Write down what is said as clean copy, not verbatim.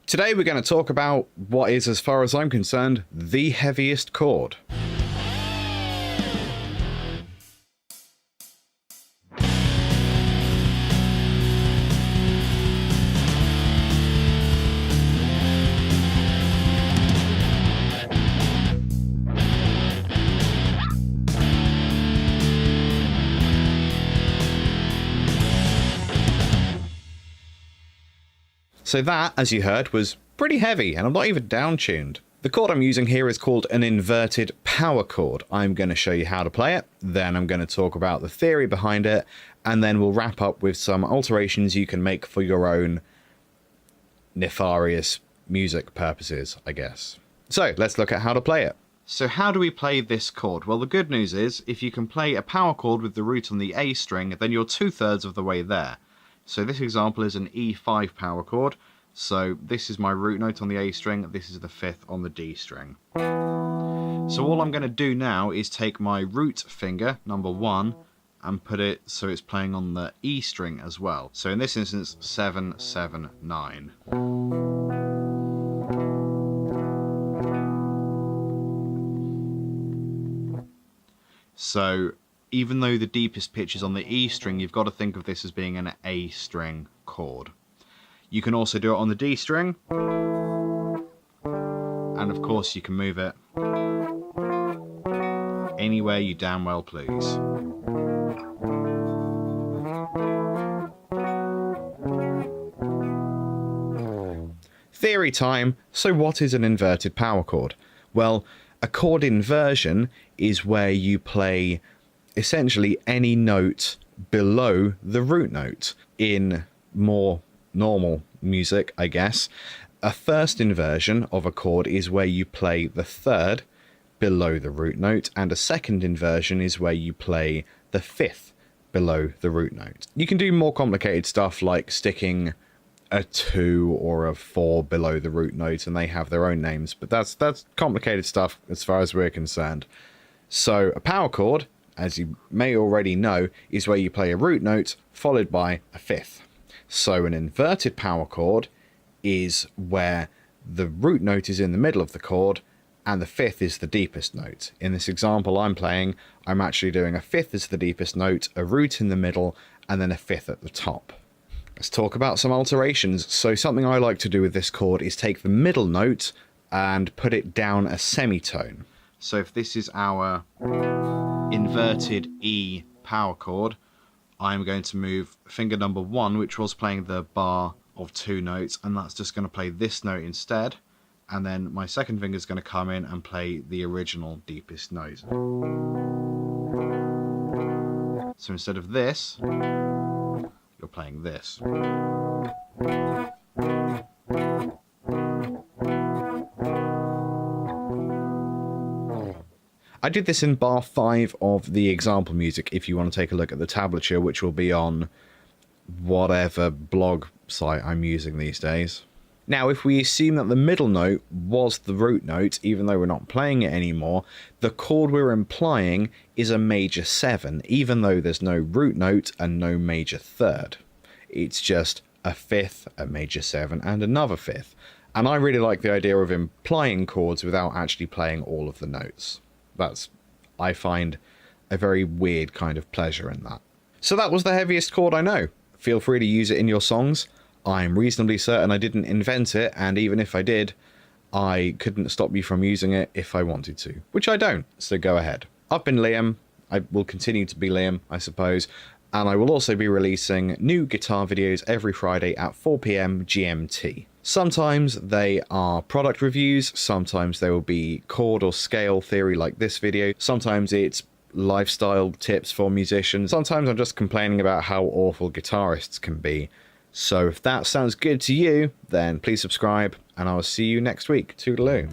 Today we're going to talk about what is, as far as I'm concerned, the heaviest chord. So that, as you heard, was pretty heavy, and I'm not even down-tuned. The chord I'm using here is called an inverted power chord. I'm going to show you how to play it, then I'm going to talk about the theory behind it, and then we'll wrap up with some alterations you can make for your own nefarious music purposes, I guess. So let's look at how to play it. So how do we play this chord? Well, the good news is, if you can play a power chord with the root on the A string, then you're 2/3 of the way there. So this example is an E5 power chord. So this is my root note on the A string, this is the 5th on the D string. So all I'm going to do now is take my root finger, number 1, and put it so it's playing on the E string as well. So in this instance, 7, 7, 9. So even though the deepest pitch is on the E string, you've got to think of this as being an A string chord. You can also do it on the D string, and of course you can move it anywhere you damn well please. Theory time. So what is an inverted power chord? Well, a chord inversion is where you play essentially any note below the root note. In more normal music, I guess, a first inversion of a chord is where you play the 3rd below the root note, and a second inversion is where you play the 5th below the root note. You can do more complicated stuff like sticking a 2 or a 4 below the root note, and they have their own names, but that's complicated stuff as far as we're concerned. So a power chord, as you may already know, is where you play a root note followed by a 5th. So an inverted power chord is where the root note is in the middle of the chord and the 5th is the deepest note. In this example I'm playing, I'm actually doing a 5th as the deepest note, a root in the middle, and then a 5th at the top. Let's talk about some alterations. So something I like to do with this chord is take the middle note and put it down a semitone. So if this is our inverted E power chord, I'm going to move finger number 1, which was playing the bar of 2 notes, and that's just going to play this note instead, and then my second finger is going to come in and play the original deepest note. So instead of this, you're playing this. I did this in bar 5 of the example music if you want to take a look at the tablature, which will be on whatever blog site I'm using these days. Now, if we assume that the middle note was the root note, even though we're not playing it anymore, the chord we're implying is a major 7, even though there's no root note and no major 3rd. It's just a 5th, a major 7, and another 5th. And I really like the idea of implying chords without actually playing all of the notes. I find a very weird kind of pleasure in that. So that was the heaviest chord I know. Feel free to use it in your songs. I'm reasonably certain I didn't invent it, and even if I did, I couldn't stop you from using it if I wanted to, which I don't, so go ahead. I've been Liam. I will continue to be Liam, I suppose, and I will also be releasing new guitar videos every Friday at 4 PM GMT. Sometimes they are product reviews, sometimes they will be chord or scale theory like this video, sometimes it's lifestyle tips for musicians, sometimes I'm just complaining about how awful guitarists can be. So if that sounds good to you, then please subscribe, and I'll see you next week. Toodaloo.